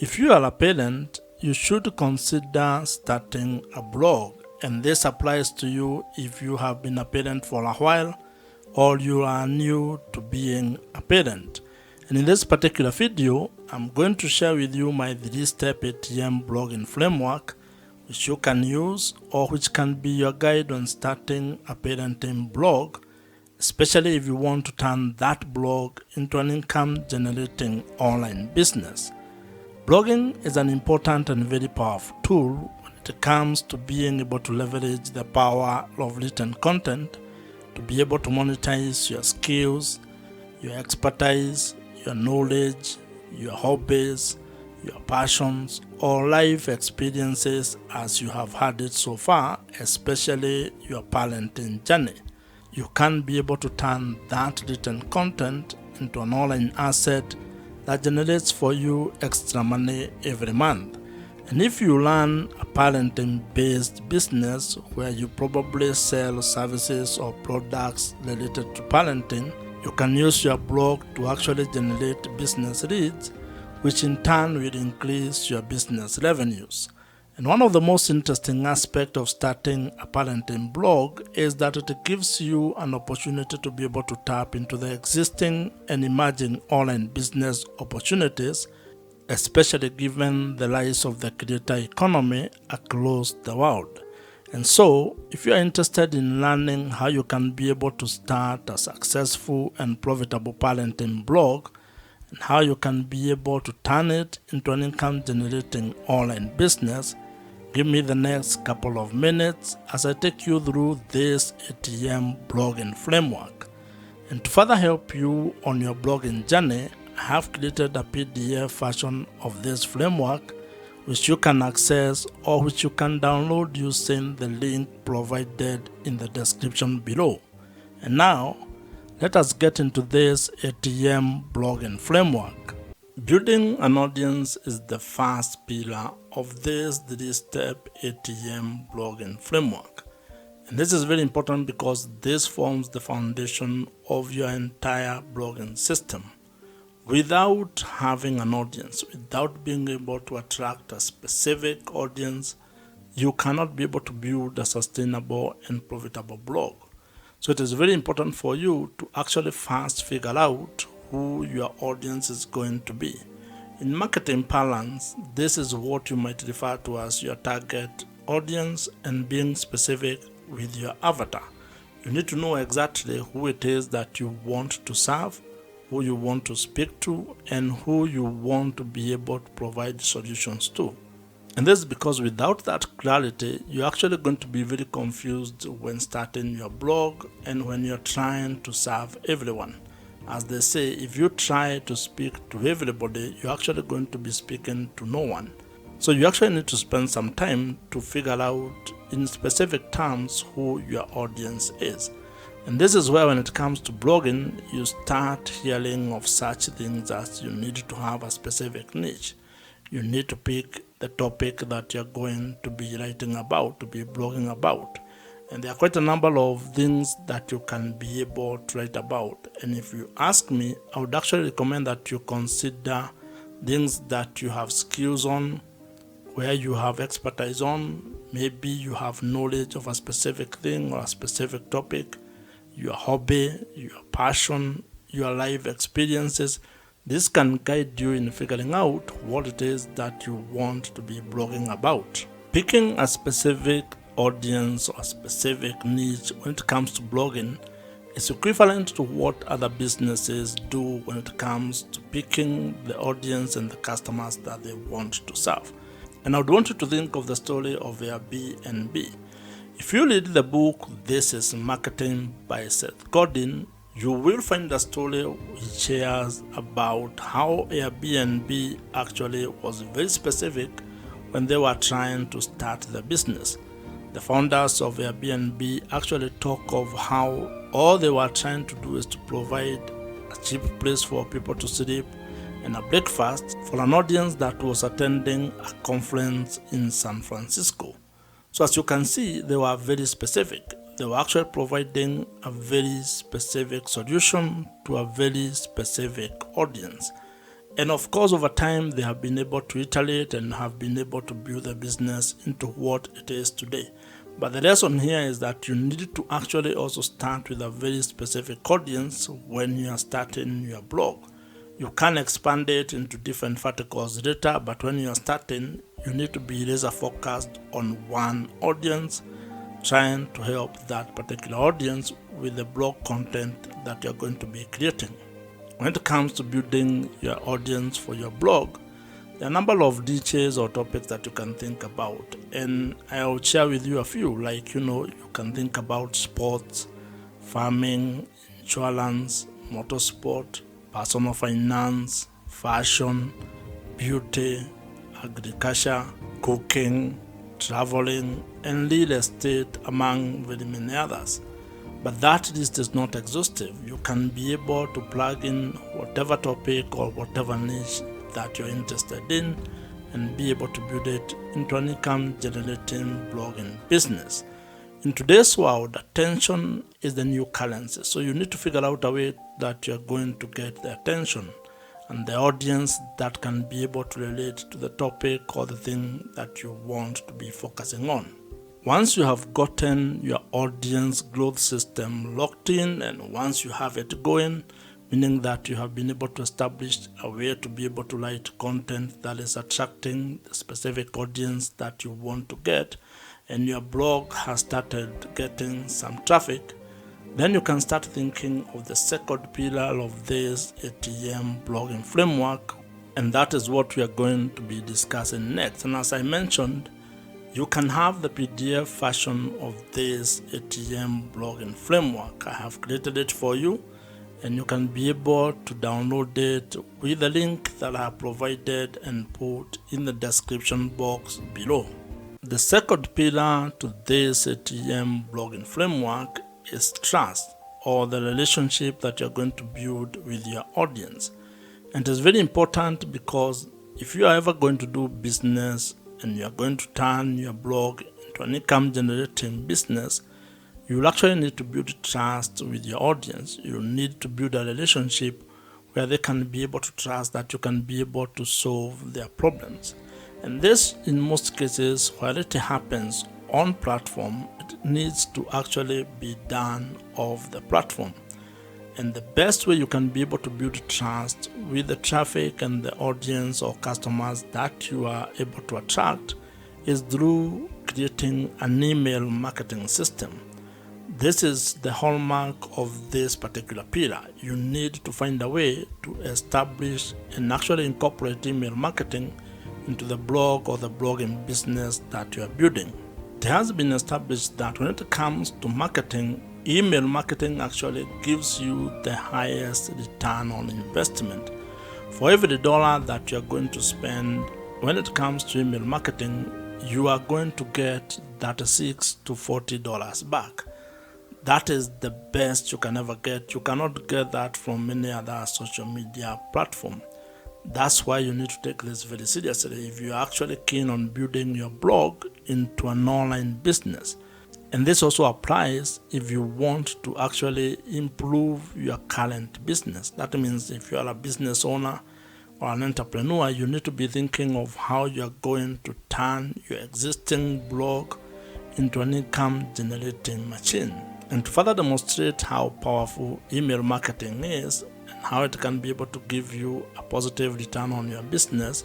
If you are a parent, you should consider starting a blog, and this applies to you if you have been a parent for a while or you are new to being a parent. And in this particular video, I'm going to share with you my 3-step ATM blogging framework which you can use or which can be your guide on starting a parenting blog, especially if you want to turn that blog into an income generating online business. Blogging is an important and very powerful tool when it comes to being able to leverage the power of written content to be able to monetize your skills, your expertise, your knowledge, your hobbies, your passions, or life experiences as you have had it so far, especially your parenting journey. You can be able to turn that written content into an online asset that generates for you extra money every month. And if you run a parenting-based business where you probably sell services or products related to parenting, you can use your blog to actually generate business leads, which in turn will increase your business revenues. And one of the most interesting aspects of starting a parenting blog is that it gives you an opportunity to be able to tap into the existing and emerging online business opportunities, especially given the rise of the creator economy across the world. And so, if you are interested in learning how you can be able to start a successful and profitable parenting blog, and how you can be able to turn it into an income generating online business, give me the next couple of minutes as I take you through this ATM blogging framework. And to further help you on your blogging journey, I have created a PDF version of this framework which you can access or which you can download using the link provided in the description below. And now, let us get into this ATM blogging framework. Building an audience is the first pillar of this 3-step ATM blogging framework. And this is very important because this forms the foundation of your entire blogging system. Without having an audience, without being able to attract a specific audience, you cannot be able to build a sustainable and profitable blog. So it is very important for you to actually first figure out who your audience is going to be. In marketing parlance, this is what you might refer to as your target audience and being specific with your avatar. You need to know exactly who it is that you want to serve, who you want to speak to, and who you want to be able to provide solutions to. And this is because without that clarity, you're actually going to be very confused when starting your blog and when you're trying to serve everyone. As they say, if you try to speak to everybody, you're actually going to be speaking to no one. So you actually need to spend some time to figure out in specific terms who your audience is. And this is where when it comes to blogging, you start hearing of such things as you need to have a specific niche. You need to pick the topic that you're going to be writing about, to be blogging about. And there are quite a number of things that you can be able to write about. And if you ask me, I would actually recommend that you consider things that you have skills on, where you have expertise on. Maybe you have knowledge of a specific thing or a specific topic, your hobby, your passion, your life experiences. This can guide you in figuring out what it is that you want to be blogging about. Picking a specific audience or specific niche when it comes to blogging is equivalent to what other businesses do when it comes to picking the audience and the customers that they want to serve. And I would want you to think of the story of Airbnb. If you read the book This is Marketing by Seth Godin, you will find a story he shares about how Airbnb actually was very specific when they were trying to start the business. The founders of Airbnb actually talk of how all they were trying to do is to provide a cheap place for people to sleep and a breakfast for an audience that was attending a conference in San Francisco. So as you can see, they were very specific. They were actually providing a very specific solution to a very specific audience. And of course, over time, they have been able to iterate and have been able to build the business into what it is today. But the lesson here is that you need to actually also start with a very specific audience when you are starting your blog. You can expand it into different verticals later, but when you are starting, you need to be laser focused on one audience, trying to help that particular audience with the blog content that you're going to be creating. When it comes to building your audience for your blog, there are a number of niches or topics that you can think about, and I'll share with you a few. Like, you can think about sports, farming, insurance, motorsport, personal finance, fashion, beauty, agriculture, cooking, traveling, and real estate, among very many others. But that list is not exhaustive. You can be able to plug in whatever topic or whatever niche that you're interested in and be able to build it into an income generating blogging business. In today's world, attention is the new currency. So you need to figure out a way that you're going to get the attention and the audience that can be able to relate to the topic or the thing that you want to be focusing on. Once you have gotten your audience growth system locked in, and once you have it going, meaning that you have been able to establish a way to be able to write content that is attracting the specific audience that you want to get, and your blog has started getting some traffic, then you can start thinking of the second pillar of this ATM blogging framework, and that is what we are going to be discussing next. And as I mentioned, you can have the PDF version of this ATM blogging framework. I have created it for you, and you can be able to download it with the link that I have provided and put in the description box below. The second pillar to this ATM blogging framework is trust, or the relationship that you're going to build with your audience. And it is very important because if you are ever going to do business and you are going to turn your blog into an income generating business, you will actually need to build trust with your audience. You need to build a relationship where they can be able to trust that you can be able to solve their problems. And this, in most cases, while it happens on platform, it needs to actually be done off the platform. And the best way you can be able to build trust with the traffic and the audience or customers that you are able to attract is through creating an email marketing system. This is the hallmark of this particular pillar. You need to find a way to establish and actually incorporate email marketing into the blog or the blogging business that you are building. It has been established that when it comes to marketing, email marketing actually gives you the highest return on investment. For every dollar that you're going to spend when it comes to email marketing, you are going to get $36 to $40 back. That is the best you can ever get. You cannot get that from any other social media platform. That's why you need to take this very seriously if you're actually keen on building your blog into an online business. And this also applies if you want to actually improve your current business. That means if you are a business owner or an entrepreneur, you need to be thinking of how you're going to turn your existing blog into an income generating machine. And to further demonstrate how powerful email marketing is and how it can be able to give you a positive return on your business,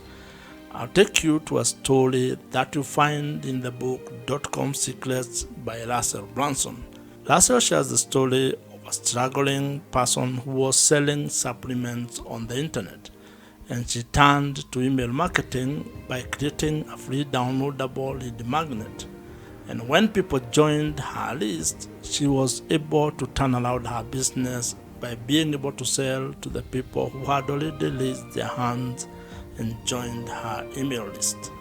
I'll take you to a story that you find in the book .com Secrets by Russell Brunson. Russell shares the story of a struggling person who was selling supplements on the internet, and she turned to email marketing by creating a free downloadable lead magnet. And when people joined her list, she was able to turn around her business by being able to sell to the people who had already raised their hands and joined her email list.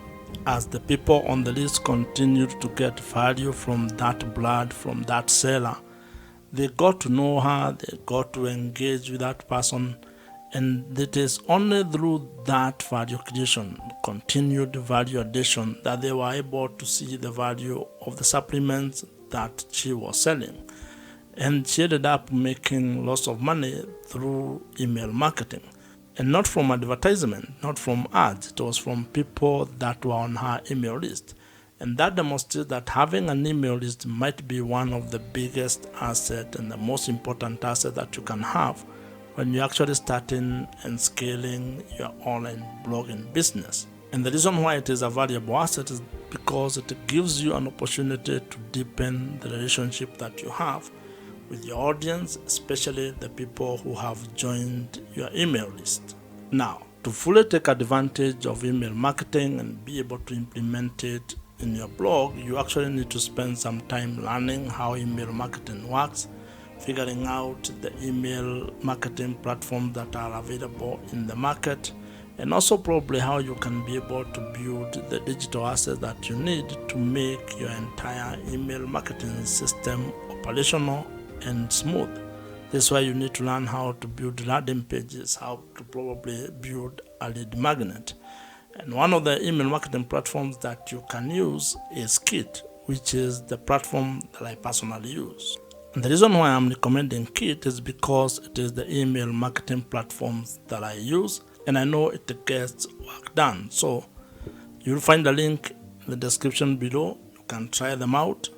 As the people on the list continued to get value from that blood from that seller, they got to know her, they got to engage with that person, and it is only through that value creation, continued value addition, that they were able to see the value of the supplements that she was selling. And she ended up making lots of money through email marketing. and not from advertisement, not from ads. It was from people that were on her email list. And that demonstrates that having an email list might be one of the biggest assets and the most important asset that you can have when you're actually starting and scaling your online blogging business. And the reason why it is a valuable asset is because it gives you an opportunity to deepen the relationship that you have with your audience, especially the people who have joined your email list. Now, to fully take advantage of email marketing and be able to implement it in your blog, you actually need to spend some time learning how email marketing works, figuring out the email marketing platforms that are available in the market, and also probably how you can be able to build the digital assets that you need to make your entire email marketing system operational and smooth. This is why you need to learn how to build landing pages, how to probably build a lead magnet. And one of the email marketing platforms that you can use is Kit, which is the platform that I personally use. And the reason why I'm recommending Kit is because it is the email marketing platforms that I use, and I know it gets work done. So you'll find the link in the description below. You can try them out.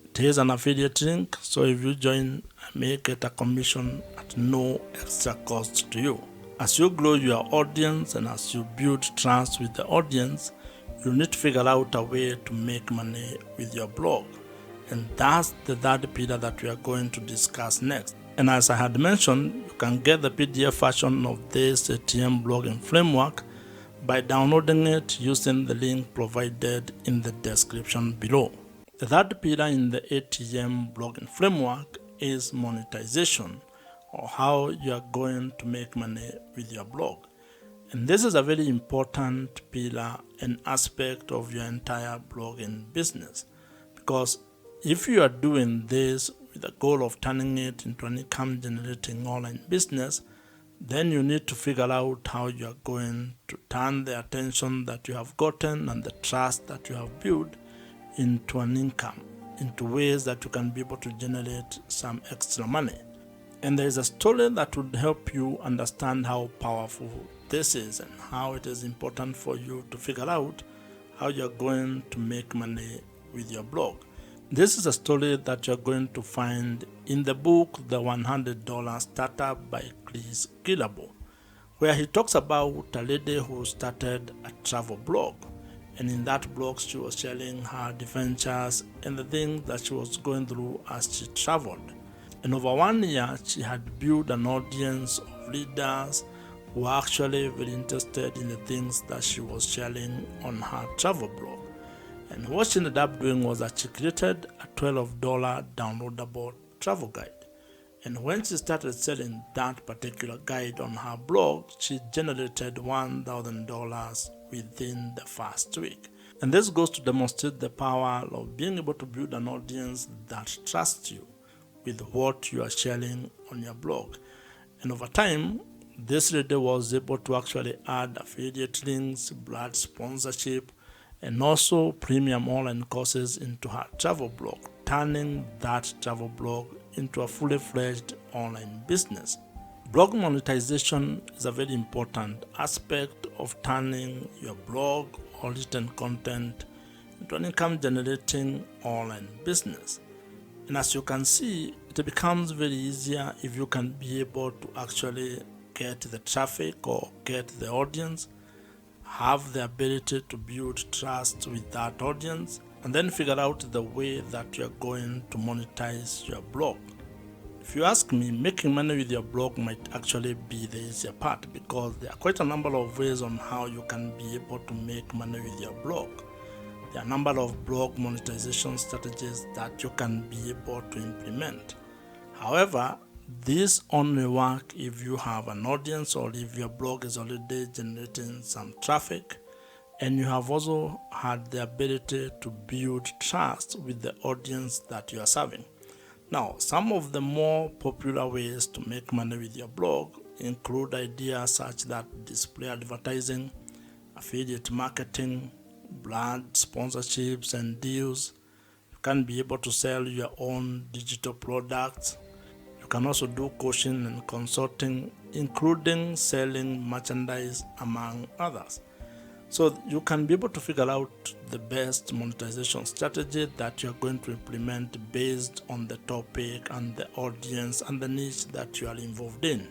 It is an affiliate link, so if you join, I may get a commission at no extra cost to you. As you grow your audience and as you build trust with the audience, you need to figure out a way to make money with your blog. And that's the third pillar that we are going to discuss next. And as I had mentioned, you can get the PDF version of this ATM blogging framework by downloading it using the link provided in the description below. The third pillar in the ATM blogging framework is monetization, or how you are going to make money with your blog. And this is a very important pillar and aspect of your entire blogging business, because if you are doing this with the goal of turning it into an income generating online business, then you need to figure out how you are going to turn the attention that you have gotten and the trust that you have built into an income, into ways that you can be able to generate some extra money. And there is a story that would help you understand how powerful this is and how it is important for you to figure out how you're going to make money with your blog. This is a story that you're going to find in the book, The $100 Startup by Chris Guillebeau, where he talks about a lady who started a travel blog. And in that blog, she was sharing her adventures and the things that she was going through as she traveled. And over 1 year, she had built an audience of readers who were actually very interested in the things that she was sharing on her travel blog. And what she ended up doing was that she created a $12 downloadable travel guide. And when she started selling that particular guide on her blog, she generated $1,000 within the first week. And this goes to demonstrate the power of being able to build an audience that trusts you with what you are sharing on your blog. And over time, this lady was able to actually add affiliate links, brand sponsorship, and also premium online courses into her travel blog, turning that travel blog into a fully fledged online business. Blog monetization is a very important aspect of turning your blog or written content into an income generating online business. And as you can see, it becomes very easier if you can be able to actually get the traffic or get the audience, have the ability to build trust with that audience, and then figure out the way that you're going to monetize your blog. If you ask me, making money with your blog might actually be the easier part, because there are quite a number of ways on how you can be able to make money with your blog. There are a number of blog monetization strategies that you can be able to implement. However, this only work if you have an audience or if your blog is already generating some traffic and you have also had the ability to build trust with the audience that you are serving. Now, some of the more popular ways to make money with your blog include ideas such that display advertising, affiliate marketing, brand sponsorships and deals. You can be able to sell your own digital products. You can also do coaching and consulting, including selling merchandise, among others. So you can be able to figure out the best monetization strategy that you're going to implement based on the topic and the audience and the niche that you are involved in.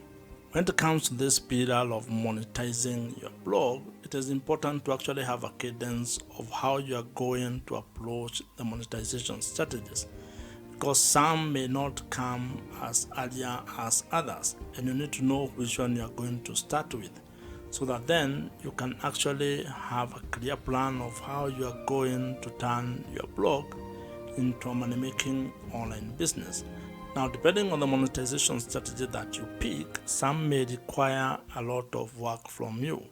When it comes to this spiral of monetizing your blog, it is important to actually have a cadence of how you are going to approach the monetization strategies, because some may not come as earlier as others, and you need to know which one you are going to start with, so that then you can actually have a clear plan of how you are going to turn your blog into a money-making online business. Now, depending on the monetization strategy that you pick, some may require a lot of work from you,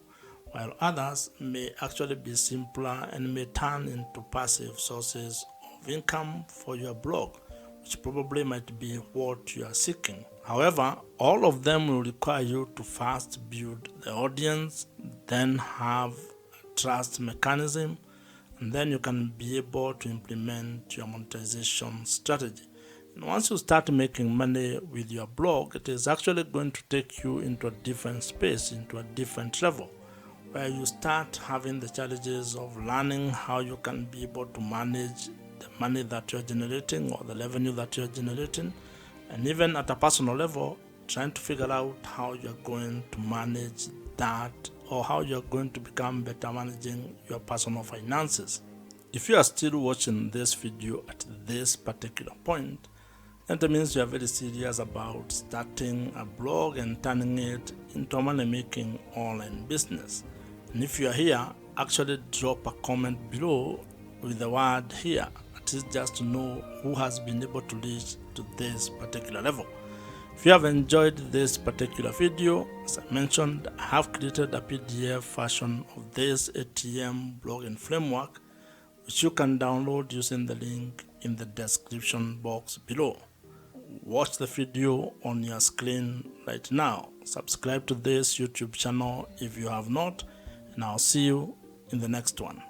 while others may actually be simpler and may turn into passive sources of income for your blog, which probably might be what you are seeking. However, all of them will require you to first build the audience, then have a trust mechanism, and then you can be able to implement your monetization strategy. And once you start making money with your blog, it is actually going to take you into a different space, into a different level, where you start having the challenges of learning how you can be able to manage the money that you're generating or the revenue that you're generating, and even at a personal level, trying to figure out how you're going to manage that, or how you're going to become better managing your personal finances. If you are still watching this video at this particular point, that means you are very serious about starting a blog and turning it into a money-making online business. And if you are here, actually drop a comment below with the word "here," at least just to know who has been able to reach to this particular level. If you have enjoyed this particular video, as I mentioned, I have created a PDF version of this ATM blogging framework, which you can download using the link in the description box below. Watch the video on your screen right now. Subscribe to this YouTube channel if you have not, and I'll see you in the next one.